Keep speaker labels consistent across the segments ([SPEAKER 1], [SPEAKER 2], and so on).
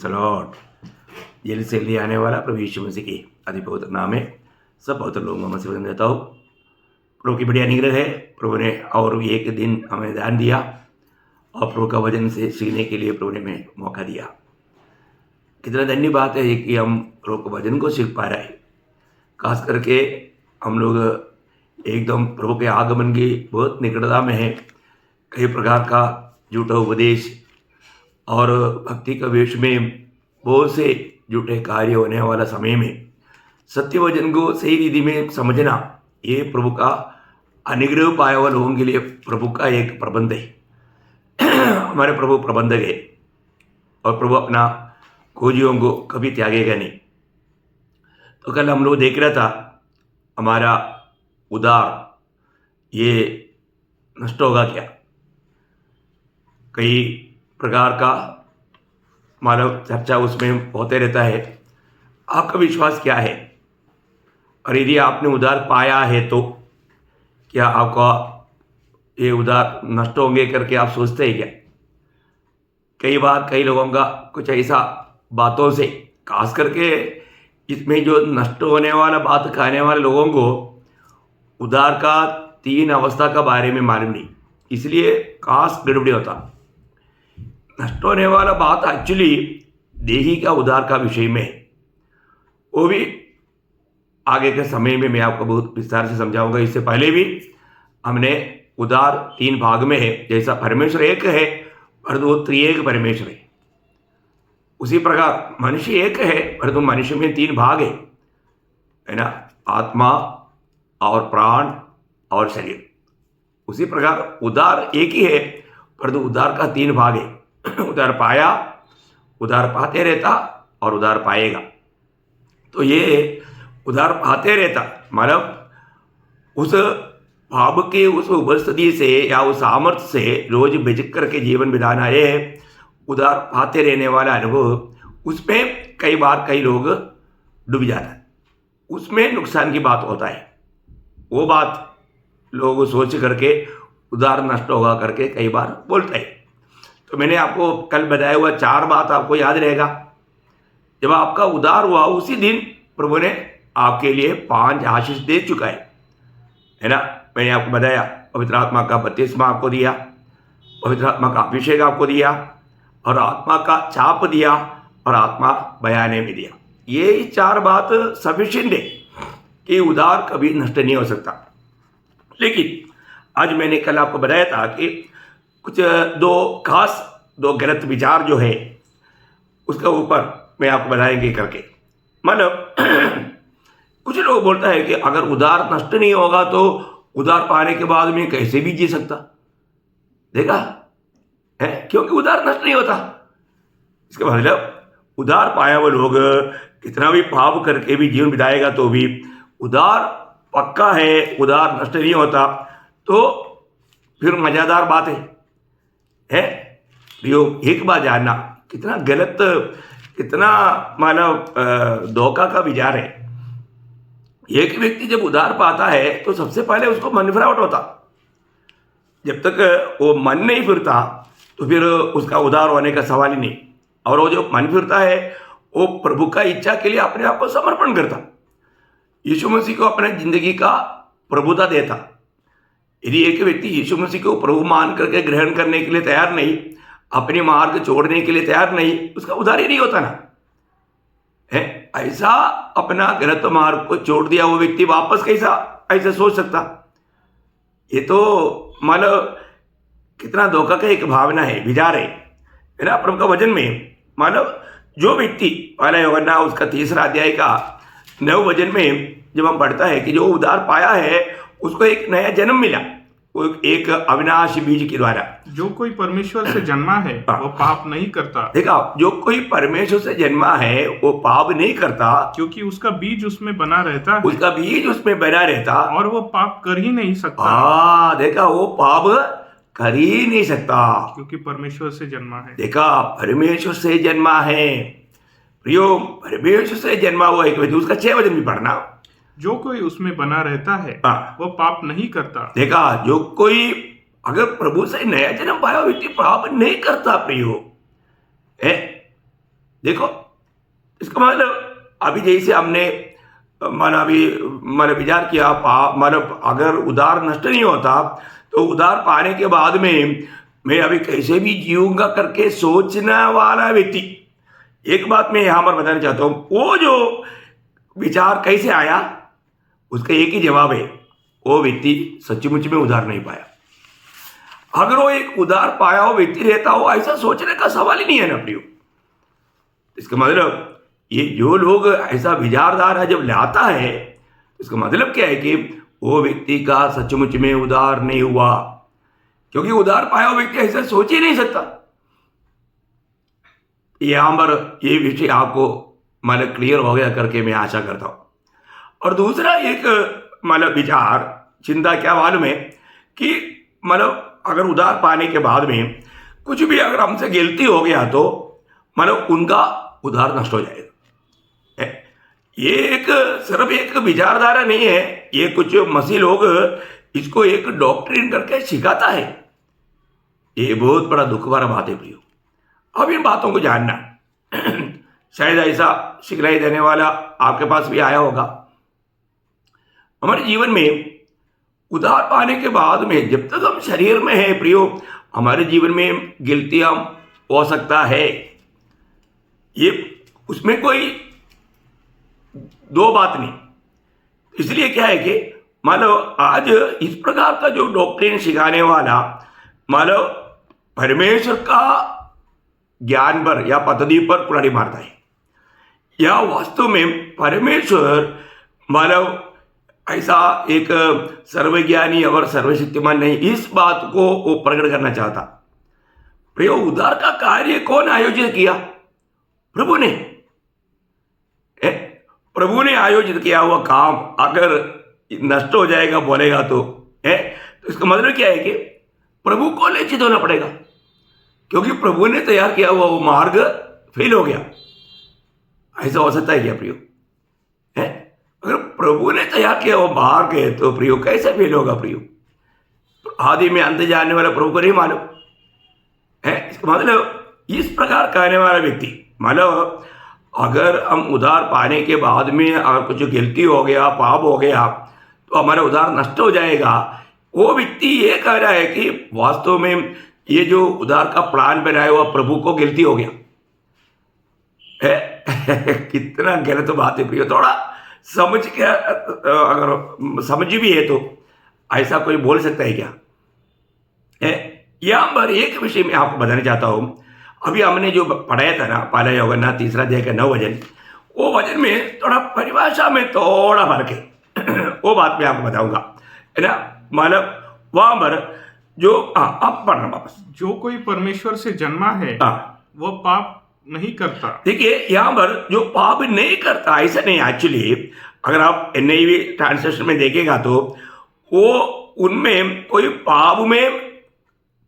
[SPEAKER 1] सलॉट jail से ले आने वाला प्रभु यीशु मसीह की अति पवित्र नाम में सब पवित्र लोगों में वंदन देता हूँ। प्रभु की बढ़िया निग्रह है। प्रभु ने और भी एक दिन हमें ध्यान दिया और प्रभु का वचन से सीखने के लिए प्रभु ने हमें मौका दिया। कितना धन्य बात है कि हम प्रभु के वचन को सीख पा रहे हैं। खास करके हम लोग एकदम प्रभु के आगमन की बहुत निकटता में है। कई प्रकार का झूठा उपदेश और भक्ति का वेश में बहुत से झूठे कार्य होने वाला समय में सत्य वचन को सही रीति में समझना, ये प्रभु का अनुग्रह पाए हुए लोगों के लिए प्रभु का एक प्रबंध है। हमारे प्रभु प्रबंधक है और प्रभु अपना खोजियों को कभी त्यागेगा नहीं। तो कल हम लोग देख रहा था हमारा उदार ये नष्ट होगा क्या। कई प्रकार का मानव चर्चा उसमें होते रहता है। आपका विश्वास क्या है और यदि आपने उधार पाया है तो क्या आपका ये उधार नष्ट होंगे करके आप सोचते हैं क्या? कई बार कई लोगों का कुछ ऐसा बातों से, खास करके इसमें जो नष्ट होने वाला बात खाने वाले लोगों को उधार का 3 अवस्था का बारे में मालूम नहीं, इसलिए खास गड़बड़ी होता। नष्ट होने वाला बात एक्चुअली देही का उधार का विषय में है। वो भी आगे के समय में मैं आपको बहुत विस्तार से समझाऊंगा। इससे पहले भी हमने उधार 3 भाग में है। जैसा परमेश्वर एक है और वो त्रिएक परमेश्वर है, उसी प्रकार मनुष्य एक है और तो मनुष्य में 3 भाग है ना, आत्मा और प्राण और शरीर। उसी प्रकार उधार एक ही है परंतु उधार का 3 भाग है। उधार पाया, उधार पाते रहता और उधार पाएगा। तो ये उधार पाते रहता मतलब उस भाव के उस उपस्थिति से या उस सामर्थ्य से रोज बेचक करके जीवन बिताना है। उधार पाते रहने वाला अनुभव, उसमें कई बार कई लोग डूब जाता है, उसमें नुकसान की बात होता है। वो बात लोग सोच करके उधार नष्ट होगा करके कई बार बोलते हैं। तो मैंने आपको कल बताया हुआ 4 बात आपको याद रहेगा। जब आपका उधार हुआ उसी दिन प्रभु ने आपके लिए 5 आशीष दे चुका है ना। मैंने आपको बताया पवित्र आत्मा का बपतिस्मा आपको दिया, पवित्र आत्मा का अभिषेक आपको दिया और आत्मा का छाप दिया और आत्मा बयाने में दिया। ये 4 बात सफिशिएंट है कि उधार कभी नष्ट नहीं हो सकता। लेकिन आज मैंने कल आपको बताया था कि कुछ 2 गलत विचार जो है उसका ऊपर मैं आपको बताएंगे करके। मतलब कुछ लोग बोलता है कि अगर उधार नष्ट नहीं होगा तो उधार पाने के बाद में कैसे भी जी सकता। देखा है, क्योंकि उधार नष्ट नहीं होता। इसका मतलब उधार पाया हुआ लोग कितना भी पाप करके भी जीवन बिताएगा तो भी उधार पक्का है, उधार नष्ट नहीं होता। तो फिर मज़ेदार बात है यो एक बात जानना कितना गलत, कितना मानव धोखा का विचार है। एक व्यक्ति जब उधार पाता है तो सबसे पहले उसको मन फिरावट होता। जब तक वो मन नहीं फिरता तो फिर उसका उधार होने का सवाल ही नहीं। और वो जो मन फिरता है वो प्रभु का इच्छा के लिए अपने आप को समर्पण करता, यीशु मसीह को अपने जिंदगी का प्रभुता देता। यदि एक व्यक्ति यीशु मसीह को प्रभु मान करके ग्रहण करने के लिए तैयार नहीं, अपनी मार्ग छोड़ने के लिए तैयार नहीं, उसका उधार ही नहीं होता ना है। ऐसा अपना गलत मार्ग को छोड़ दिया वो व्यक्ति वापस कैसा ऐसा सोच सकता? ये तो मतलब कितना धोखा का एक भावना है, विचार है ना। प्रभु का वचन में मतलब जो व्यक्ति पहला यूहन्ना उसका 3रा अध्याय का 9 वचन में जब हम पढ़ता है कि जो उधार पाया है उसको एक नया जन्म मिला, वो एक अविनाशी बीज के द्वारा।
[SPEAKER 2] जो कोई परमेश्वर से जन्मा है वो पाप नहीं करता।
[SPEAKER 1] देखा, जो कोई परमेश्वर से जन्मा है वो पाप नहीं करता
[SPEAKER 2] क्योंकि उसका बीज उसमें बना रहता है।
[SPEAKER 1] उसका बीज उसमें बना रहता
[SPEAKER 2] और वो पाप कर ही नहीं सकता।
[SPEAKER 1] देखा, वो पाप कर ही नहीं सकता
[SPEAKER 2] क्योंकि परमेश्वर से जन्मा है।
[SPEAKER 1] देखा, परमेश्वर से जन्मा है। प्रियो, परमेश्वर से जन्मा हुआ एक व्यक्ति, उसका 6 वचन भी पढ़ना।
[SPEAKER 2] जो कोई उसमें बना रहता है वो पाप नहीं करता।
[SPEAKER 1] देखा, जो कोई अगर प्रभु से नया जन्म पाया व्यक्ति पाप नहीं करता। प्रियो है देखो, इसका मतलब अभी जैसे हमने माना अभी मैंने विचार किया, मतलब अगर उधार नष्ट नहीं होता तो उधार पाने के बाद में मैं अभी कैसे भी जीऊंगा करके सोचने वाला व्यक्ति, एक बात मैं यहां पर बताना चाहता हूं, वो जो विचार कैसे आया उसका एक ही जवाब है, वो व्यक्ति सच्चमुच में उधार नहीं पाया। अगर वो एक उधार पाया हुआ व्यक्ति रहता हो, ऐसा सोचने का सवाल ही नहीं है ना प्रियो। इसका मतलब ये जो लोग ऐसा विचारधारा जब लाता है, इसका मतलब क्या है कि वो व्यक्ति का सचमुच में उधार नहीं हुआ, क्योंकि उधार पाया हुआ व्यक्ति ऐसा सोच ही नहीं सकता। यहां पर ये विषय आपको मतलब क्लियर हो गया करके मैं आशा करता हूं। और दूसरा एक मतलब विचार चिंता क्या मालूम है कि मतलब अगर उधार पाने के बाद में कुछ भी अगर हमसे गलती हो गया तो मतलब उनका उधार नष्ट हो जाएगा। ये एक सिर्फ एक विचारधारा नहीं है, ये कुछ मसीह लोग इसको एक डॉक्ट्रिन करके सिखाता है। ये बहुत बड़ा दुख भरा बात है प्रियो। अब इन बातों को जानना शायद ऐसा सिखलाई देने वाला आपके पास भी आया होगा। हमारे जीवन में उधार पाने के बाद में जब तक हम शरीर में है प्रियो, हमारे जीवन में गिल्टियां हो सकता है, ये उसमें कोई दो बात नहीं। इसलिए क्या है कि मानो आज इस प्रकार का जो डॉक्ट्रिन सिखाने वाला मानो परमेश्वर का ज्ञान पर या पद्धति पर कुल्हाड़ी मारता है, या वास्तव में परमेश्वर मानव ऐसा एक सर्वज्ञानी और सर्वशक्तिमान नहीं, इस बात को वो प्रकट करना चाहता। प्रियो, उद्धार का कार्य कौन आयोजित किया? प्रभु ने। प्रभु ने आयोजित किया हुआ काम अगर नष्ट हो जाएगा बोलेगा तो इसका मतलब क्या है कि प्रभु को लज्जित होना पड़ेगा, क्योंकि प्रभु ने तैयार किया हुआ वो मार्ग फेल हो गया। ऐसा हो सकता है क्या प्रियो? अगर प्रभु ने तैयार किया वो मार्ग है तो प्रियो कैसे फेल होगा प्रियो? आदि में अंत जानने वाला प्रभु को नहीं मालूम है। इसका मतलब इस प्रकार कहने वाला व्यक्ति, मतलब अगर हम उधार पाने के बाद में अगर कुछ गलती हो गया, पाप हो गया तो हमारा उधार नष्ट हो जाएगा, वो व्यक्ति ये कह रहा है कि वास्तव में ये जो उधार का प्लान बनाया हुआ प्रभु को गलती हो गया कितना गलत बात है प्रियो। थोड़ा समझ के अगर समझ भी है तो ऐसा कोई बोल सकता है क्या? यहां पर एक विषय मैं आपको बताना चाहता हूं। अभी हमने जो पढ़ाया था ना, पहला योग 3 अध्याय का 9 वचन, वो वचन में थोड़ा परिभाषा में थोड़ा फर्क है वो बात मैं आपको बताऊंगा, है ना। मतलब वहां पर जो आप पढ़ना वापस,
[SPEAKER 2] जो कोई परमेश्वर से जन्मा है वह पाप नहीं करता।
[SPEAKER 1] देखिए यहां पर जो पाप नहीं करता, ऐसा नहीं। एक्चुअली अगर आप NIV ट्रांसलेशन में देखेगा तो वो उनमें कोई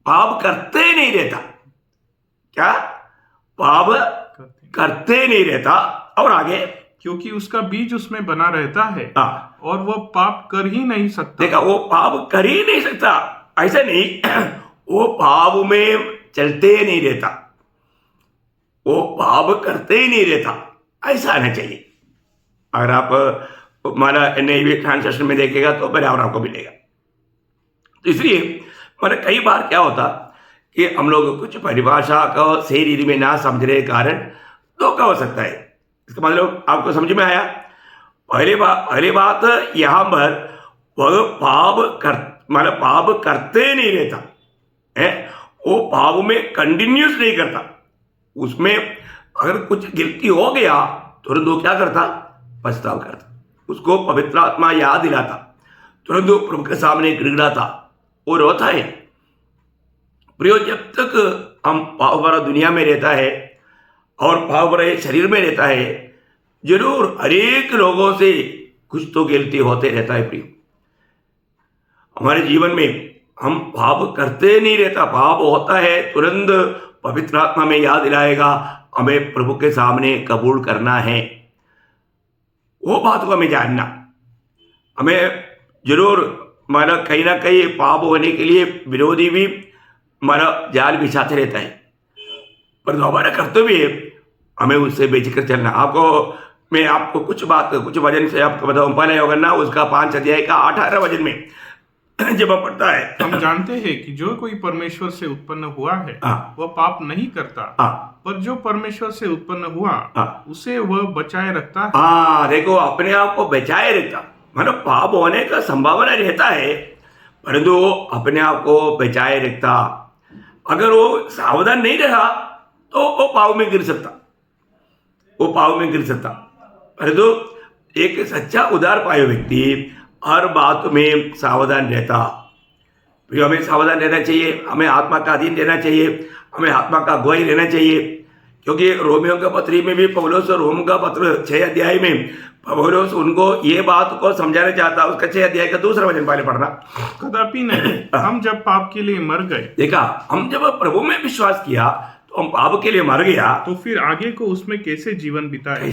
[SPEAKER 1] पाप करते नहीं रहता। क्या? पाप करते नहीं रहता। और आगे,
[SPEAKER 2] क्योंकि उसका बीज उसमें बना रहता है और वह पाप कर ही नहीं सकता।
[SPEAKER 1] देखा, वो पाप कर ही नहीं सकता ऐसा नहीं वो पाप में चलते नहीं रहता, वो पाप करते ही नहीं रहता, ऐसा आना चाहिए। अगर आप हमारा NIV ट्रांसलेशन में देखेगा तो बराबर आपको मिलेगा। तो इसलिए मैंने कई बार क्या होता कि हम लोग कुछ परिभाषा का सही रीति में ना समझने के कारण धोखा हो सकता है। इसका मतलब आपको समझ में आया? पहली बात यहां पर वह पाप करते नहीं रहता है, वो पाप में कंटिन्यूस नहीं करता। उसमें अगर कुछ गलती हो गया तुरंत वो क्या करता? पछतावा करता, उसको पवित्र आत्मा याद दिलाता, तुरंत वो प्रभु के सामने गिड़गिड़ाता और रोता है। प्रियो, जब तक हम पाप भरा दुनिया में रहता है और पाप भरे शरीर में रहता है, जरूर अनेक लोगों से कुछ तो गलती होते रहता है प्रियो। हमारे जीवन में हम पाप करते नहीं रहता, पाप होता है तुरंत पवित्र आत्मा में याद दिलाएगा, हमें प्रभु के सामने कबूल करना है। वो बात को हमें जानना, हमें जरूर माना कहीं ना कहीं पाप होने के लिए विरोधी भी माना जाल बिछाते रहता है, पर हमारा कर्तव्य है हमें उससे बेचकर चलना। मैं आपको कुछ वजन से आपको बताऊं। पहले योगन्ना उसका 5 अध्याय का 18 वजन में जब हम पढ़ता है,
[SPEAKER 2] हम जानते हैं कि जो कोई परमेश्वर से उत्पन्न हुआ है वह पाप नहीं करता, पर जो परमेश्वर से उत्पन्न हुआ उसे वह बचाए रखता है।
[SPEAKER 1] देखो, अपने आप को बचाए रखता, मतलब पाप होने का संभावना रहता है, परंतु वो अपने आप को बचाए रखता। अगर वो सावधान नहीं रहा तो वो पाप में गिर सकता। परंतु एक सच्चा उदार पायो व्यक्ति हर बात में सावधान रहता। हमें सावधान रहना चाहिए, हमें आत्मा का अधीन रहना चाहिए, हमें आत्मा का गवाही रहना चाहिए। क्योंकि रोमियो का पत्री में भी पौलुस रोम का पत्र 6 अध्याय में पौलुस उनको ये बात को समझाना चाहता। उसका 6 अध्याय का 2 वचन पहले पढ़ना।
[SPEAKER 2] कदापि नहीं, हम जब पाप के लिए मर गए,
[SPEAKER 1] देखा, हम जब प्रभु में विश्वास किया तो हम पाप के लिए मर गया,
[SPEAKER 2] तो फिर आगे को उसमें कैसे जीवन बिताए?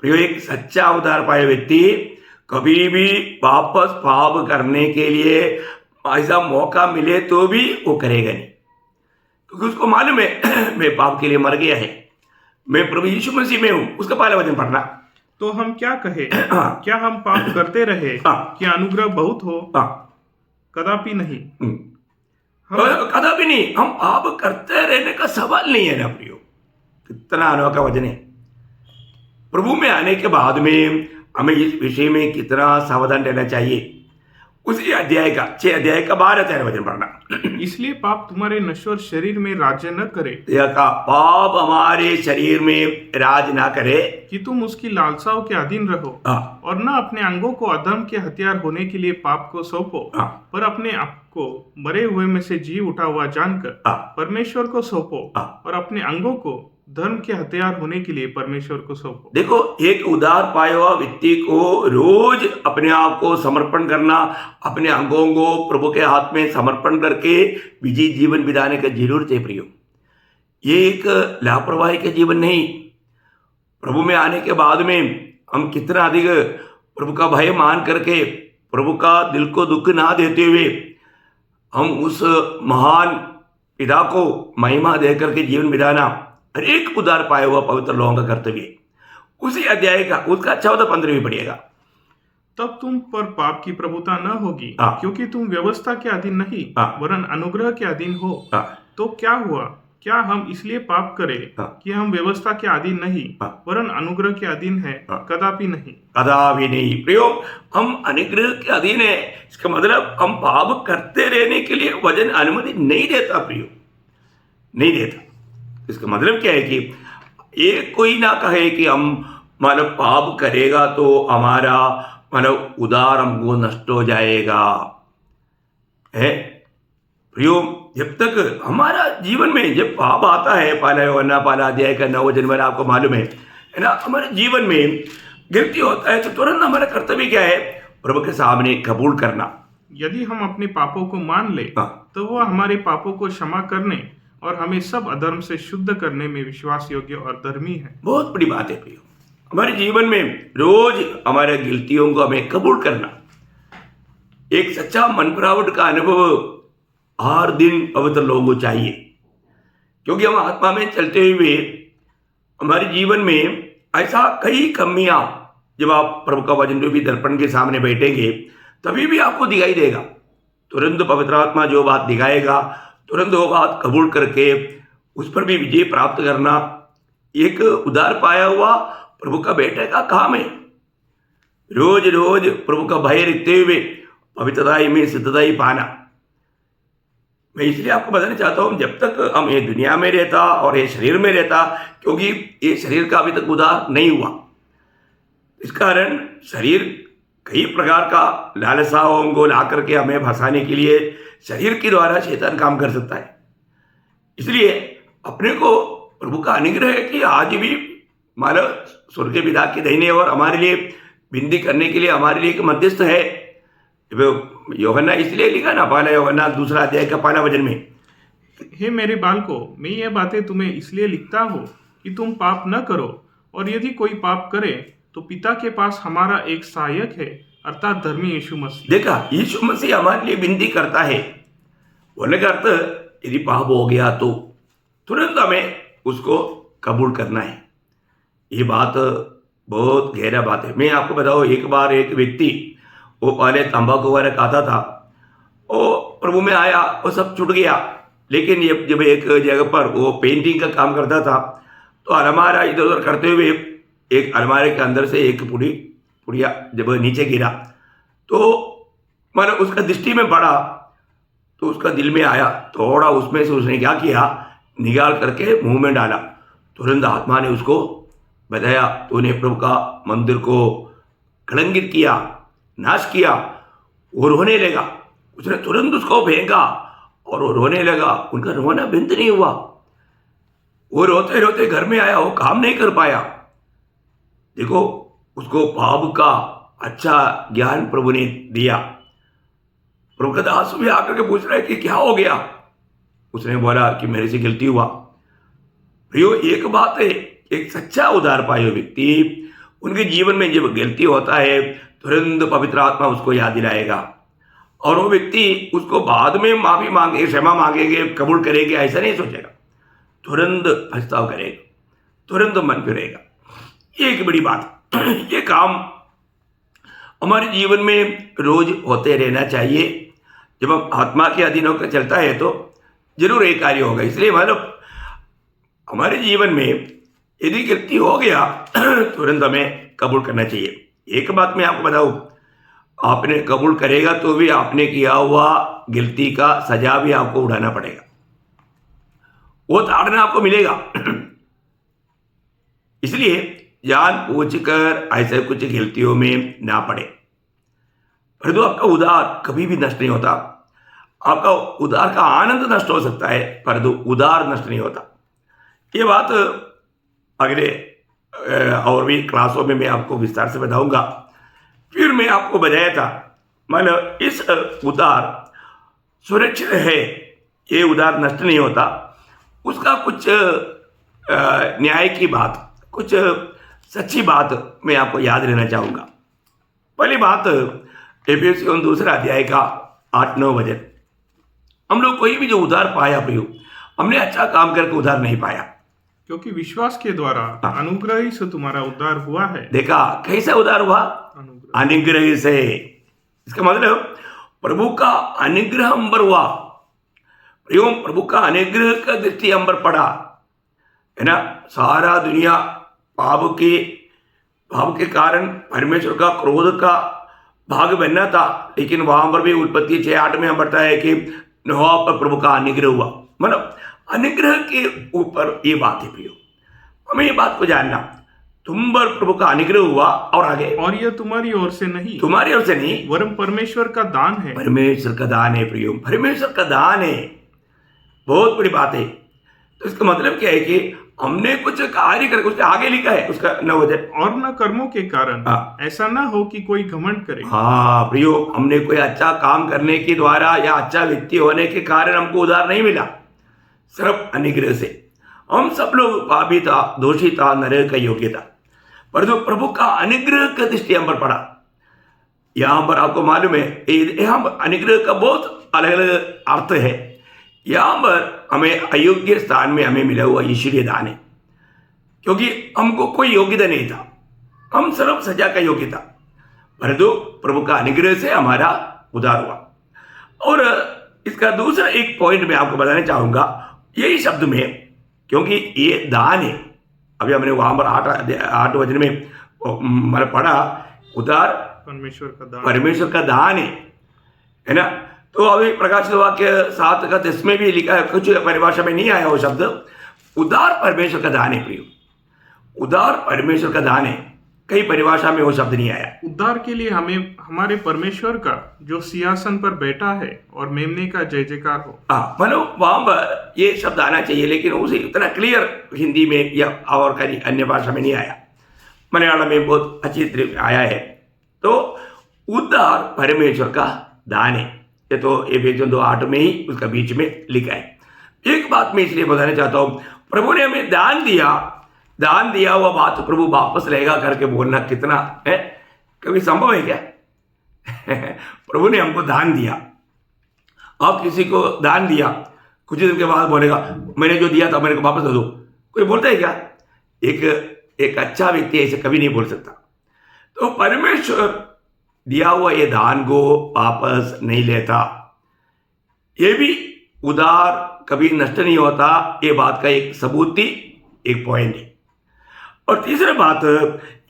[SPEAKER 1] प्रियो, एक सच्चा उद्धार पाए व्यक्ति कभी भी वापस पाप करने के लिए ऐसा मौका मिले तो भी वो करेगा नहीं, क्योंकि उसको मालूम है मैं पाप के लिए मर गया है, मैं प्रभु यीशु मसीह में हूं। उसका पहला वचन पढ़ना।
[SPEAKER 2] तो हम क्या कहे? क्या हम पाप करते रहे कि अनुग्रह बहुत हो? कदापि नहीं।
[SPEAKER 1] कदापि नहीं। हम पाप करते रहने का सवाल नहीं है ना प्रियो। कितना अनोखा वचन है। प्रभु में आने के बाद में हमें इस विषय में कितना सावधान रहना चाहिए। उसी अध्याय का 6 अध्याय का 12-13 वचन पढ़ना।
[SPEAKER 2] इसलिए पाप तुम्हारे नश्वर शरीर में राज्य न करे।
[SPEAKER 1] पाप हमारे शरीर में राज ना करे
[SPEAKER 2] कि तुम उसकी लालसाओं के अधीन रहो, और न अपने अंगों को अधर्म के हथियार होने के लिए पाप को सौंपो, पर अपने आप को मरे हुए में से जी उठा हुआ जानकर परमेश्वर को सौंपो, और अपने अंगों को धर्म के हथियार होने के लिए परमेश्वर को सौंपो।
[SPEAKER 1] देखो, एक उदार पाया हुआ व्यक्ति को रोज अपने आप को समर्पण करना, अपने अंगों को प्रभु के हाथ में समर्पण करके विजयी जीवन बिताने का जरूरत है प्रियो। ये एक लापरवाही का जीवन नहीं। प्रभु में आने के बाद में हम कितना अधिक प्रभु का भय मान करके, प्रभु का दिल को दुख ना देते हुए हम उस महान पिता को महिमा दे करके जीवन बिताना हर एक उदार पाया हुआ पवित्र लोगों का कर्तव्य। उसी अध्याय का उसका 14-15 भी पढ़िएगा।
[SPEAKER 2] तब तुम पर पाप की प्रभुता न होगी, क्योंकि तुम व्यवस्था के अधीन नहीं वरन अनुग्रह के अधीन हो। तो क्या हुआ? क्या हम इसलिए पाप करें कि हम व्यवस्था के अधीन नहीं वरन अनुग्रह के अधीन है? कदापि नहीं। कदापि
[SPEAKER 1] नहीं प्रियो, हम अनुग्रह के अधीन है। इसका मतलब हम पाप करते रहने के लिए वचन अनुमति नहीं देता प्रियो, नहीं देता। इसका मतलब क्या है कि ये कोई ना कहे कि हम मानो पाप करेगा तो हमारा मानो उदार हमको नष्ट हो जाएगा है प्रियो। जब तक हमारा जीवन में जब पाप आता है, पहला अध्याय का 9 वचन में आपको मालूम है ना, हमारे जीवन में गिरती होता है तो तुरंत हमारा कर्तव्य क्या है? प्रभु के सामने कबूल करना।
[SPEAKER 2] यदि हम अपने पापों को मान ले तो वह हमारे पापों को क्षमा करने और हमें सब अधर्म से शुद्ध करने में विश्वास योग्य और धर्मी है।
[SPEAKER 1] बहुत बड़ी बात है प्रियो। हमारे जीवन में रोज हमारे गलतियों को हमें कबूल करना, एक सच्चा मन प्रावट का अनुभव हर दिन पवित्र लोगों को चाहिए। क्योंकि हम आत्मा में चलते हुए हमारे जीवन में ऐसा कई कमियां, जब आप प्रभु का वचन भी दर्पण के सामने बैठेंगे तभी भी आपको दिखाई देगा। तुरंत पवित्र आत्मा जो बात दिखाएगा तुरंत वो बात कबूल करके उस पर भी विजय प्राप्त करना एक उदार पाया हुआ प्रभु का बेटे का काम है। रोज रोज प्रभु का भय रखते हुए पवित्रता में सिद्धता ही पाना। मैं इसलिए आपको बताना चाहता हूं, जब तक हम ये दुनिया में रहता और ये शरीर में रहता, क्योंकि ये शरीर का अभी तक उद्धार नहीं हुआ, इस कारण शरीर कई प्रकार का लालसाओं को ला करके हमें फंसाने के लिए शरीर के द्वारा शैतान काम कर सकता है। इसलिए अपने को प्रभु का अनुग्रह है कि आज भी मानो स्वर्ग पिता के दाहिने और हमारे लिए विनती करने के लिए हमारे लिए एक मध्यस्थ है। यूहन्ना इसलिए लिखा ना, पहला यूहन्ना 2 अध्याय का 1 वचन में,
[SPEAKER 2] हे मेरे बालकों, मैं ये बातें तुम्हें इसलिए लिखता हूँ कि तुम पाप न करो, और यदि कोई पाप करे तो पिता के पास हमारा एक सहायक है, अर्थात धर्मी यीशु मसीह।
[SPEAKER 1] देखा, यीशु मसीह हमारे लिए विनती करता है। बोलने का अर्थ, यदि पाप हो गया तो तुरंत हमें उसको कबूल करना है। ये बात बहुत गहरा बात है। मैं आपको बताऊँ, एक बार एक व्यक्ति वो पहले तंबाकू वगैरह खाता था, वो प्रभु में आया, वो सब छूट गया। लेकिन ये जब एक जगह पर वो पेंटिंग का काम करता था, तो अलमारा इधर उधर करते हुए एक अलमारे के अंदर से एक पुड़िया जब नीचे गिरा, तो मतलब उसका दृष्टि में पड़ा, तो उसका दिल में आया थोड़ा, उसमें से उसने क्या किया, निकाल करके मुंह में डाला। तुरंत आत्मा ने उसको बताया, तूने प्रभु का मंदिर को कलंकित किया, नाश किया। वो रोने लगा। उसने तुरंत उसको फेंका और वो रोने लगा। उनका रोना बंद नहीं हुआ। वो रोते रोते घर में आया, वो काम नहीं कर पाया। देखो, उसको पाप का अच्छा ज्ञान प्रभु ने दिया। प्रभु का दास भी आकर के पूछ रहा है कि क्या हो गया। उसने बोला कि मेरे से गलती हुआ। प्रियो, एक बात है, एक सच्चा उद्धार पाए व्यक्ति, उनके जीवन में जब गलती होता है तुरंत पवित्र आत्मा उसको याद दिलाएगा, और वो व्यक्ति उसको बाद में माफी मांगे, क्षमा मांगेंगे, कबूल करेंगे, ऐसा नहीं सोचेगा। तुरंत पछताव करेगा, तुरंत मन फिरेगा। ये एक बड़ी बात। ये काम हमारे जीवन में रोज होते रहना चाहिए। जब हम आत्मा के अधीन होकर चलता है तो जरूर एक कार्य होगा। इसलिए मतलब हमारे जीवन में यदि गलती हो गया तुरंत हमें कबूल करना चाहिए। एक बात मैं आपको बताऊं, आपने कबूल करेगा तो भी आपने किया हुआ गलती का सजा भी आपको उठाना पड़ेगा, वो ताड़ना आपको मिलेगा। इसलिए जान पूछ कर ऐसे कुछ गलतियों में ना पड़े। परंतु आपका उद्धार कभी भी नष्ट नहीं होता। आपका उद्धार का आनंद नष्ट हो सकता है, परंतु उद्धार नष्ट नहीं होता। ये बात अगले और भी क्लासों में मैं आपको विस्तार से बताऊंगा। फिर मैं आपको बताया था, मतलब इस उद्धार सुरक्षित है, ये उद्धार नष्ट नहीं होता। उसका कुछ न्याय की बात, कुछ सच्ची बात मैं आपको याद रहना चाहूँगा। पहली बात, एफेसियों 2 अध्याय का 8-9 वचन। हम लोग कोई भी जो उद्धार पाया प्रियो, हमने अच्छा काम करके उद्धार नहीं पाया,
[SPEAKER 2] क्योंकि विश्वास के द्वारा अनुग्रह ही से तुम्हारा उद्धार हुआ है।
[SPEAKER 1] देखा कैसे उद्धार हुआ? अनुग्रह से। इसका मतलब प्रभु का अनुग्रह हम पर हुआ। प्रियो, प्रभु का अनुग्रह का दृष्टि हम पर पड़ा है ना। सारा दुनिया पाप के कारण परमेश्वर का क्रोध का भाग बनना था, लेकिन वहां पर भी उत्पत्ति 6:8 में हम पढ़ता है कि नोहा पर प्रभु का अनुग्रह हुआ। मतलब अनुग्रह के ऊपर ये बात है प्रियो, हमें ये बात को जानना, तुम पर प्रभु का अनुग्रह हुआ। और आगे,
[SPEAKER 2] और यह तुम्हारी ओर से नहीं,
[SPEAKER 1] तुम्हारी ओर से नहीं,
[SPEAKER 2] वरन परमेश्वर का दान है।
[SPEAKER 1] परमेश्वर का दान है प्रियो, परमेश्वर का दान है। बहुत बड़ी बात है। तो इसका मतलब क्या है कि हमने कुछ कार्य करके, उसके आगे लिखा है उसका 9 वचन,
[SPEAKER 2] और न कर्मों के कारण, ऐसा ना हो कि कोई घमंड करे।
[SPEAKER 1] हाँ प्रियो, हमने कोई अच्छा काम करने के द्वारा या अच्छा व्यक्ति होने के कारण हमको उद्धार नहीं मिला, सिर्फ अनुग्रह से। हम सब लोग पापी था, दोषी था, नरक का योग्य था, परंतु प्रभु का अनुग्रह का दृष्टि हम पर पड़ा। यहाँ पर आपको मालूम है, यहाँ अनुग्रह का बहुत अलग अलग अर्थ है। यहाँ पर हमें अयोग्य स्थान में हमें मिला हुआ ईश्वरीय दान है, क्योंकि हमको कोई योग्यता नहीं था, हम सिर्फ सजा का योग्य था, परंतु प्रभु का अनुग्रह से हमारा उद्धार हुआ। और इसका दूसरा एक पॉइंट मैं आपको बताना चाहूंगा, यही शब्द में, क्योंकि ये दान है। अभी हमने वहां पर 8 वचन में मतलब पढ़ा, उद्धार परमेश्वर का दान है ना। तो अभी प्रकाशित वाक्य 7:10 में भी लिखा है, कुछ परिभाषा में नहीं आया वो शब्द, उद्धार परमेश्वर का दान है प्रियो, उद्धार परमेश्वर का दान है। कई परिभाषा में वो शब्द नहीं आया।
[SPEAKER 2] उद्धार के लिए हमें हमारे परमेश्वर का जो सिंहासन पर बैठा है और मेमने का जय जयकार हो।
[SPEAKER 1] मतलब वहां पर ये शब्द आना चाहिए, लेकिन उसे इतना क्लियर हिंदी में या और कहीं अन्य भाषा में नहीं आया। मलयालम में बहुत अच्छी तरह आया है। तो उद्धार परमेश्वर का दान है, ये तो एफेसियों 2:8 में ही उसका बीच में लिखा है। एक बात मैं इसलिए बताना चाहता हूं, प्रभु ने हमें दान दिया हुआ बात प्रभु वापस लेगा करके बोलना कितना है, कभी संभव है क्या? प्रभु ने हमको दान दिया। आप किसी को दान दिया, कुछ दिन के बाद बोलेगा मैंने जो दिया था मेरे को वापस दे दो, कोई बोलता है क्या? एक अच्छा व्यक्ति ऐसे कभी नहीं बोल सकता। तो परमेश्वर दिया हुआ ये दान को वापस नहीं लेता, ये भी उधार कभी नष्ट नहीं होता, ये बात का एक सबूत थी, एक पॉइंट है। और तीसरी बात,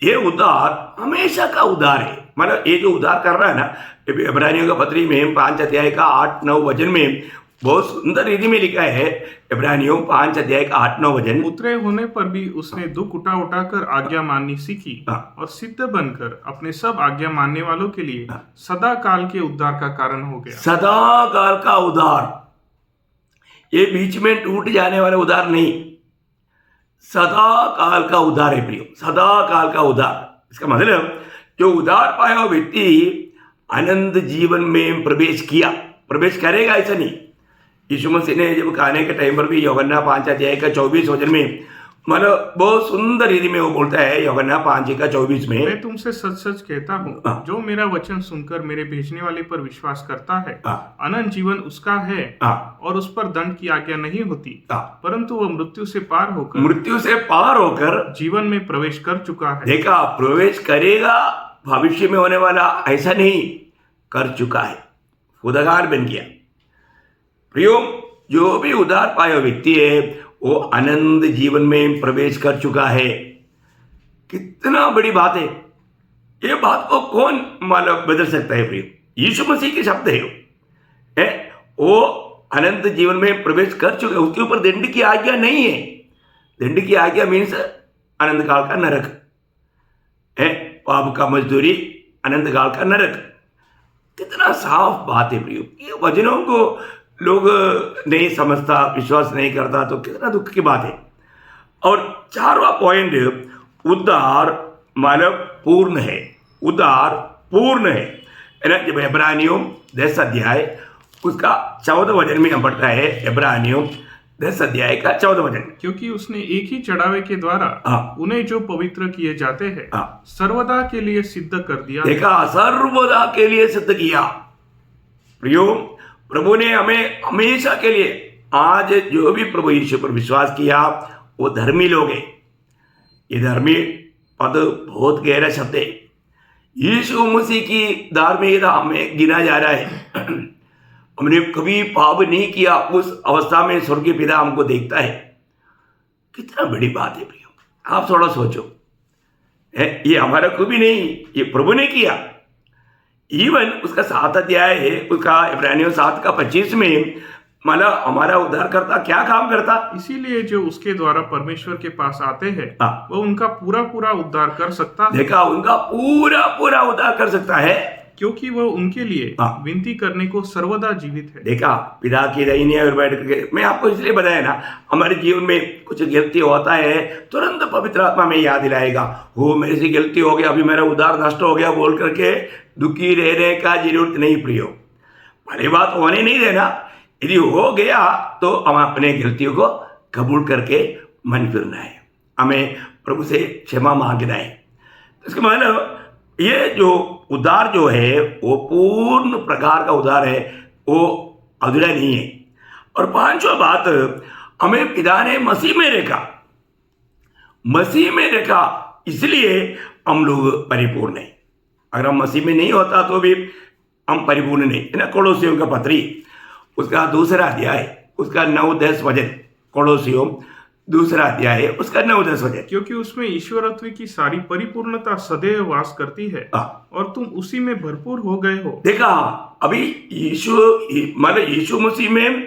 [SPEAKER 1] ये उधार हमेशा का उधार है। मतलब ये जो उधार कर रहा है ना, इब्रानियों का पत्री में 5 अध्याय का 8-9 वचन में बहुत सुंदर रीति में लिखा है। इब्रानियों 5 अध्याय का 8-9 वचन,
[SPEAKER 2] उतरे होने पर भी उसने दुख उठा उठाकर आज्ञा माननी सीखी और सिद्ध बनकर अपने सब आज्ञा मानने वालों के लिए सदा काल के उद्धार का कारण हो गया।
[SPEAKER 1] सदा काल का उधार, ये बीच में टूट जाने वाला उधार नहीं, सदा काल का उधार है प्रियो, सदा काल का उधार। इसका मतलब जो उधार पाया हुआ व्यक्ति अनंत जीवन में प्रवेश करेगा ऐसा नहीं। यीशु मसीह ने जब खाने के टाइम पर भी यूहन्ना 5 अध्याय का 24 वचन में, मतलब बहुत सुंदर रीति में वो बोलता है यूहन्ना 5 का 24 में,
[SPEAKER 2] मैं तुमसे सच सच कहता हूँ, जो मेरा वचन सुनकर मेरे भेजने वाले पर विश्वास करता है, अनंत जीवन उसका है और उस पर दंड की आज्ञा नहीं होती, परंतु वह मृत्यु से पार होकर जीवन में प्रवेश कर चुका है।
[SPEAKER 1] देखा, प्रवेश करेगा भविष्य में होने वाला ऐसा नहीं, कर चुका है, उद्धार बन गया। प्रियो, जो भी उद्धार पाया व्यक्ति है वो अनंत जीवन में प्रवेश कर चुका है। कितना बड़ी बात है, ये बात को कौन मतलब बदल सकता है प्रियो? यीशु मसीह के शब्द है, वो अनंत जीवन में प्रवेश कर चुके, उसके ऊपर दंड की आज्ञा नहीं है। दंड की आज्ञा मीन्स अनंत काल का नरक है, पाप का मजदूरी अनंत काल का नरक। कितना साफ बात है प्रियो, ये वचनों को लोग नहीं समझता, विश्वास नहीं करता, तो कितना दुख की बात है। और 4वां पॉइंट, उद्धार मानव पूर्ण है, उद्धार पूर्ण है ना। जब इब्रानियों 10 अध्याय उसका 14 वचन में हम पढ़ता है, इब्रानियों 10 अध्याय का 14 वचन,
[SPEAKER 2] क्योंकि उसने एक ही चढ़ावे के द्वारा उन्हें जो पवित्र किए जाते हैं सर्वदा के लिए सिद्ध कर दिया।
[SPEAKER 1] देखा, सर्वदा के लिए सिद्ध किया। प्रियो, प्रभु ने हमें हमेशा के लिए, आज जो भी प्रभु यीशु पर विश्वास किया वो धर्मी लोग हैं। ये धर्मी पद बहुत गहरा शब्द है। यीशु मसीह की धार्मिकता हमें गिना जा रहा है। हमने कभी पाप नहीं किया, उस अवस्था में स्वर्गीय पिता हमको देखता है। कितना बड़ी बात है प्रियो, आप थोड़ा सोचो, ये हमारा कभी नहीं, ये प्रभु ने किया। इवन उसका 7 अध्याय है, उसका इब्रानियों 7 का 25 में, मतलब हमारा उद्धारकर्ता क्या काम करता,
[SPEAKER 2] इसीलिए जो उसके द्वारा परमेश्वर के पास आते हैं वो उनका पूरा उद्धार कर सकता है।
[SPEAKER 1] देखा, उनका पूरा उद्धार कर सकता है,
[SPEAKER 2] क्योंकि वह उनके लिए विनती करने को सर्वदा जीवित है।
[SPEAKER 1] देखा, पिता की दाहिनी ओर बैठ करके, मैं आपको इसलिए बताया ना, हमारे जीवन में कुछ गलती होता है, तुरंत पवित्र आत्मा में याद दिलाएगा, हो मेरे से गलती हो गया, अभी मेरा उद्धार नष्ट हो गया बोल करके दुखी रहने का जरूरत नहीं प्रियो। भली बात होने नहीं देना, यदि हो गया तो हम अपने गलतियों को कबूल करके मन फिरना है, हमें प्रभु से क्षमा मांगना है। इसका मतलब ये जो उद्धार जो है वो पूर्ण प्रकार का उद्धार है, वो अधूरा नहीं है। और 5वां बात, हमें पिता ने मसीह में रखा, इसलिए हम लोग परिपूर्ण हैं। अगर हम मसीह में नहीं होता तो भी हम परिपूर्ण नहीं है ना। कोलोसियों का पत्री उसका 2 अध्याय उसका 9-10 वचन, कोलोसियों 2 अध्याय उसका 9-10 वचन,
[SPEAKER 2] क्योंकि उसमें ईश्वरत्व की सारी परिपूर्णता सदैव वास करती है और तुम उसी में भरपूर हो गए हो।
[SPEAKER 1] देखा, अभी यीशु मसीह में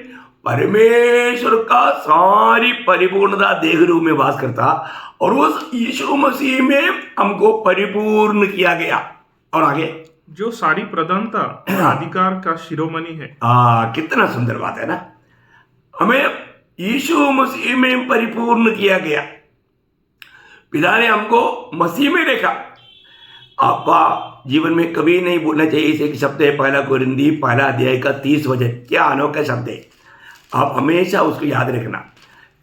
[SPEAKER 1] परमेश्वर का सारी परिपूर्णता देह रूप में वास करता, और उस यीशु मसीह में हमको परिपूर्ण किया गया। और आगे,
[SPEAKER 2] जो सारी प्रधानता अधिकार का शिरोमणि है।
[SPEAKER 1] कितना सुंदर बात है ना, हमें यीशु मसीह में परिपूर्ण किया गया। पिता ने हमको मसीह में देखा। आपका जीवन में कभी नहीं भूलना चाहिए इसे, एक शब्द है 1 कोरिन्थी 1 अध्याय का 30 वचन, क्या अनोखा शब्द है, आप हमेशा उसको याद रखना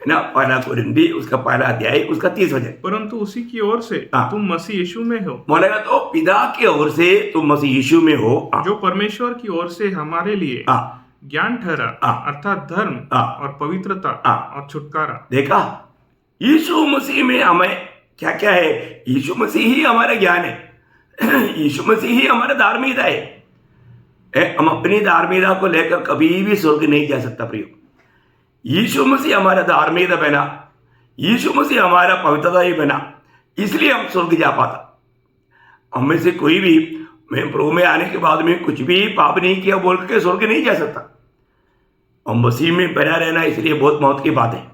[SPEAKER 1] है ना। 1 कोरिन्थी उसका 1 अध्याय उसका 30 वचन,
[SPEAKER 2] परंतु उसी की ओर से तुम मसीह यीशु में हो।
[SPEAKER 1] बोलेगा तो पिता की ओर से तुम मसीह यीशु में हो,
[SPEAKER 2] जो परमेश्वर की ओर से हमारे लिए ज्ञान ठहरा, अर्थात धर्म और पवित्रता और छुटकारा।
[SPEAKER 1] देखा, यीशु मसीह में हमें क्या क्या है? यीशु मसीह ही हमारा ज्ञान है, यीशु मसीह ही हमारा धार्मिकता है। हम अपनी धार्मिकता को लेकर कभी भी स्वर्ग नहीं जा सकता प्रियो। यीशु मसीह हमारा धार्मिकता बना, यीशु मसीह हमारा पवित्रता ही बना, इसलिए हम स्वर्ग जा पाता। हम में से कोई भी मैं प्रभु में आने के बाद में कुछ भी पाप नहीं किया बोल के स्वर्ग नहीं जा सकता। और मसीह में बना रहना इसलिए बहुत महत्व की बात है।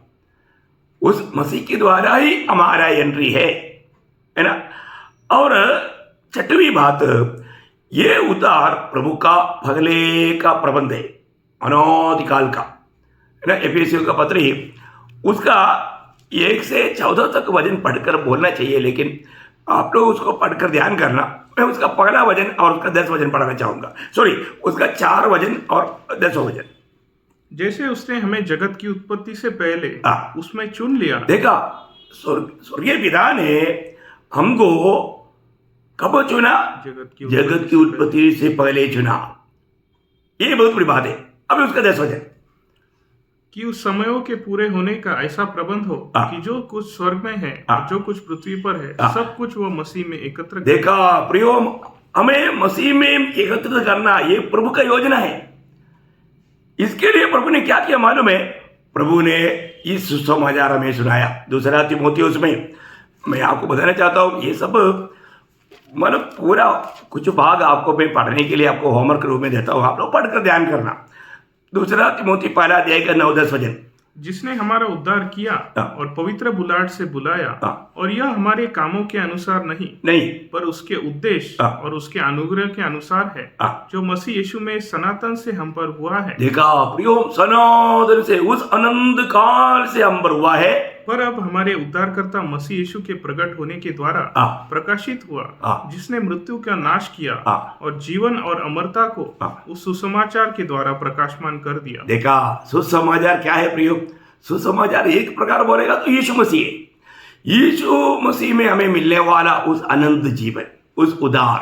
[SPEAKER 1] उस मसीह के द्वारा ही हमारा एंट्री है ना। और छठवीं बात, ये उद्धार प्रभु का पहले का प्रबंध है, अनादिकाल का, है ना। एफेसियों का पत्र ही उसका 1 से 14 तक वचन पढ़कर बोलना चाहिए, लेकिन आप लोग उसको पढ़कर ध्यान करना। मैं उसका पहला वचन और उसका 10 वचन पढ़ाना चाहूंगा। सॉरी, उसका 4 वचन और 10 वचन।
[SPEAKER 2] जैसे उसने हमें जगत की उत्पत्ति से पहले उसमें चुन लिया।
[SPEAKER 1] देखा, स्वर्गीय पिता ने हमको कब चुना? जगत की उत्पत्ति से पहले चुना। ये बहुत बड़ी बात है। अब उसका 10 वचन
[SPEAKER 2] कि उस समयों के पूरे होने का ऐसा प्रबंध हो कि जो कुछ स्वर्ग में है और जो कुछ पृथ्वी पर है सब कुछ वो मसीह में एकत्र।
[SPEAKER 1] देखा प्रियो, हमें मसीह में एकत्रित करना ये प्रभु का योजना है। इसके लिए प्रभु ने क्या किया मालूम है? प्रभु ने इस सुसमाचार हमें सुनाया। 2 तीमुथियुस में मैं आपको बताना चाहता हूँ, ये सब मतलब पूरा कुछ भाग आपको मैं पढ़ने के लिए आपको होमवर्क रूप में देता हूँ, आप लोग पढ़कर ध्यान करना। 2 तीमुथी 1 अध्याय का 9-10 वचन।
[SPEAKER 2] जिसने हमारा उद्धार किया और पवित्र बुलाहट से बुलाया, और यह हमारे कामों के अनुसार नहीं पर उसके उद्देश्य और उसके अनुग्रह के अनुसार है, जो मसीह यीशु में सनातन से हम पर हुआ है।
[SPEAKER 1] देखा प्रियो, सनातन से, उस अनंत काल से हम पर हुआ है।
[SPEAKER 2] पर अब हमारे उद्धारकर्ता मसीह यीशु के प्रकट होने के द्वारा प्रकाशित हुआ, जिसने मृत्यु का नाश किया और जीवन और अमरता को उस सुसमाचार के द्वारा प्रकाशमान कर दिया।
[SPEAKER 1] देखा, सुसमाचार क्या है प्रियो? सुसमाचार एक प्रकार बोलेगा तो यीशु मसीह है। यीशु मसीह में हमें मिलने वाला उस अनंत जीवन, उस उद्धार,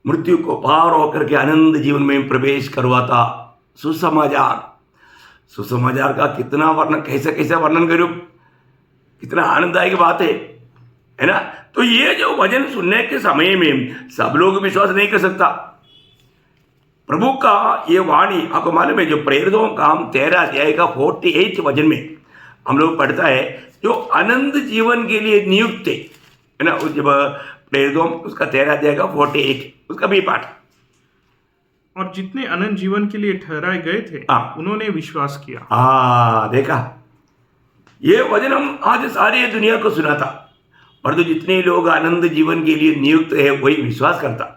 [SPEAKER 1] मृत्यु को पार होकर के अनंत जीवन में प्रवेश करवाता सुसमाचार। सुसमाचार का कितना वर्णन, कैसे कैसे वर्णन करूं, कितना आनंददायक बात है ना। तो ये जो वचन सुनने के समय में सब लोग विश्वास नहीं कर सकता। प्रभु का ये वाणी आपको मालूम है, जो प्रेरितों का हम 13 अध्याय का 48 वचन में हम लोग पढ़ता है, जो अनंत जीवन के लिए नियुक्त है ना। जब प्रेरितों उसका 13 अध्याय का 48 उसका भी पाठ।
[SPEAKER 2] और जितने अनंत जीवन के लिए ठहराए गए थे उन्होंने विश्वास किया।
[SPEAKER 1] देखा, ये वचन हम आज सारी दुनिया को सुनाता, और तो जितने लोग अनंत जीवन के लिए नियुक्त है वही विश्वास करता।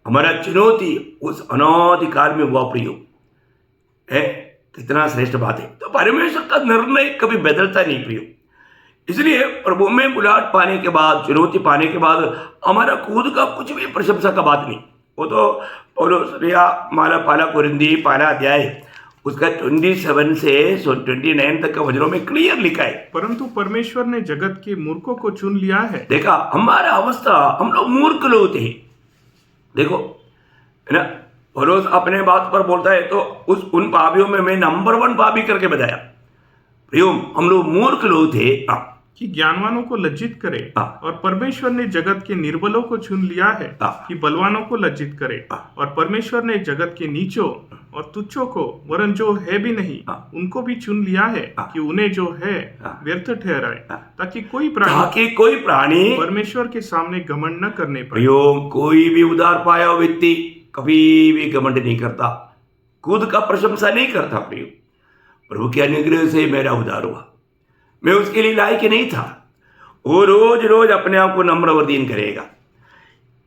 [SPEAKER 1] हमारा चुनौती उस अनादिकाल में हुआ प्रियो है, कितना श्रेष्ठ बात है। तो परमेश्वर का निर्णय कभी बदलता नहीं प्रियो। इसलिए प्रभु में बुलाहट पाने के बाद, चुनौती पाने के बाद हमारा खुद का कुछ भी प्रशंसा का बात नहीं। वो तो पौलुस माला 1 कोरिन्थी 1 अध्याय उसका 27 से 29 तक का वचनों में क्लियर लिखा है।
[SPEAKER 2] परंतु परमेश्वर ने जगत के मूर्खों को चुन लिया है।
[SPEAKER 1] देखा, हमारा अवस्था, हम लोग मूर्ख लोग थे। देखो है ना, पौलुस अपने बात पर बोलता है तो उन पापियों में मैं नंबर 1 पापी करके बताया। प्रियो, हम लोग मूर्ख लोग थे
[SPEAKER 2] कि ज्ञानवानों को लज्जित करे, और परमेश्वर ने जगत के निर्बलों को चुन लिया है कि बलवानों को लज्जित करे, और परमेश्वर ने जगत के नीचों और तुच्छों को, वरन जो है भी नहीं उनको भी चुन लिया है कि उन्हें जो है व्यर्थ ठहराए, ताकि कोई प्राणी परमेश्वर के सामने घमंड न करने पाए।
[SPEAKER 1] कोई भी उद्धार पाया हुआ व्यक्ति कभी भी घमंड नहीं करता, खुद का प्रशंसा नहीं करता। प्रियो, प्रभु के अनुग्रह से मेरा उद्धार हुआ, मैं उसके लिए लायक नहीं था। वो रोज रोज अपने आप को नम्र और दीन करेगा।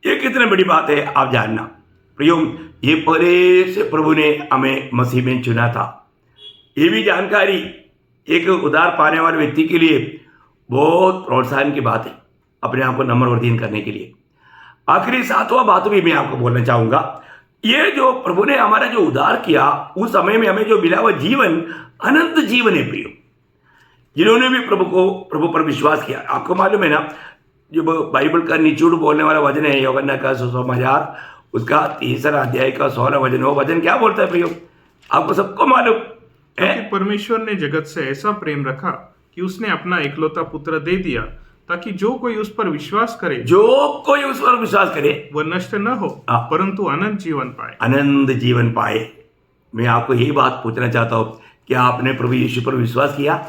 [SPEAKER 1] ये कितनी बड़ी बात है आप जानना। प्रियो, ये पहले से प्रभु ने हमें मसीह में चुना था। ये भी जानकारी एक उद्धार पाने वाले व्यक्ति के लिए बहुत प्रोत्साहन की बात है, अपने आप को नम्र और दीन करने के लिए। आखिरी 7वां बात भी मैं आपको बोलना चाहूंगा। ये जो प्रभु ने हमारा जो उद्धार किया, उस समय में हमें जो मिला वह जीवन अनंत जीवन है। प्रियो, जिन्होंने भी प्रभु पर विश्वास किया, आपको मालूम है ना, जो बाइबल का निचोड़ बोलने वाला वचन है यूहन्ना का सुसमाचार उसका 3 अध्याय का 16 वचन। वो वचन क्या बोलता है प्रियो? आपको सबको मालूम है,
[SPEAKER 2] परमेश्वर ने जगत से ऐसा प्रेम रखा कि उसने अपना इकलौता पुत्र दे दिया, ताकि जो कोई उस पर विश्वास करे वह नष्ट न हो, परंतु अनंत जीवन पाए।
[SPEAKER 1] अनंत जीवन पाए। मैं आपको यही बात पूछना चाहता हूँ, क्या आपने प्रभु यीशु पर विश्वास किया?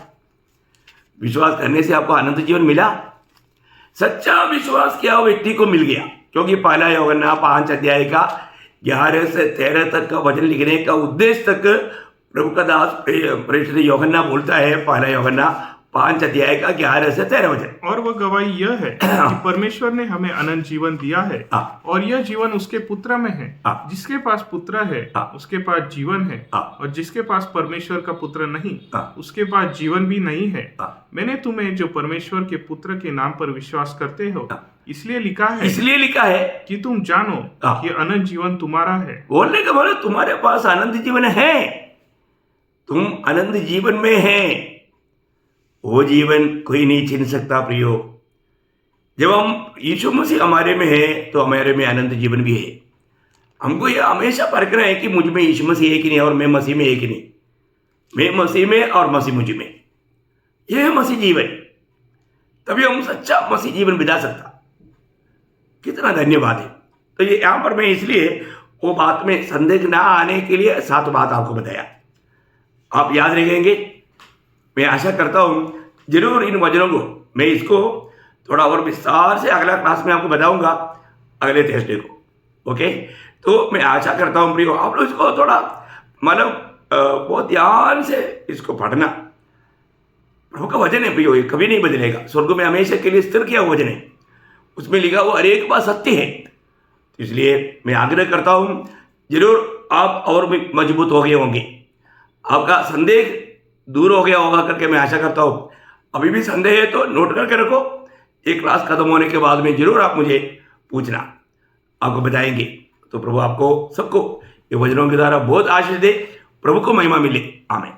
[SPEAKER 1] विश्वास करने से आपको अनंत जीवन मिला? सच्चा विश्वास किया व्यक्ति को मिल गया, क्योंकि पहला यूहन्ना 5 अध्याय का 11 से 13 तक का वचन लिखने का उद्देश्य तक प्रभु का दास प्रेरित यूहन्ना बोलता है। पहला यूहन्ना 5 अध्याय का 11 से 13 वचन।
[SPEAKER 2] और वह गवाही यह है कि परमेश्वर ने हमें अनंत जीवन दिया है, और यह जीवन उसके पुत्र में है। जिसके पास पुत्र है उसके पास जीवन है, और जिसके पास परमेश्वर का पुत्र नहीं उसके पास जीवन भी नहीं है। मैंने तुम्हें जो परमेश्वर के पुत्र के नाम पर विश्वास करते हो इसलिए लिखा है कि तुम जानो कि अनंत जीवन तुम्हारा है।
[SPEAKER 1] बोलने का मतलब तुम्हारे पास अनंत जीवन है, तुम अनंत जीवन में है। वो जीवन कोई नहीं छीन सकता प्रियो। जब हम यीशु मसीह हमारे में है तो हमारे में अनंत जीवन भी है। हमको ये हमेशा परखना है कि मुझ में यीशु मसीह है कि नहीं और मैं मसीह में है कि नहीं। मैं मसीह में और मसीह मुझ में, यह है मसीह जीवन। तभी हम सच्चा मसीह जीवन बिता सकता। कितना धन्यवाद है। तो ये यहाँ पर मैं इसलिए वो बात में संदेह ना आने के लिए 7 बात आपको बताया, आप याद रखेंगे। मैं आशा करता हूँ जरूर इन वचनों को मैं इसको थोड़ा और विस्तार से अगला क्लास में आपको बताऊंगा, अगले थर्सडे को। ओके, तो मैं आशा करता हूँ प्रियो आप लोग इसको थोड़ा मतलब बहुत ध्यान से इसको पढ़ना। प्रभु का वचन है प्रियो, ये कभी नहीं बदलेगा। स्वर्ग में हमेशा के लिए स्थिर किया वचन है, उसमें लिखा वो हर एक बात सत्य है। इसलिए मैं आग्रह करता हूँ जरूर आप और भी मजबूत हो गए होंगे, आपका संदेह दूर हो गया होगा करके मैं आशा करता हूँ। अभी भी संदेह है तो नोट करके रखो, एक क्लास खत्म होने के बाद में जरूर आप मुझे पूछना, आपको बताएंगे। तो प्रभु आपको सबको ये वचनों के द्वारा बहुत आशीष दे, प्रभु को महिमा मिले। आमीन।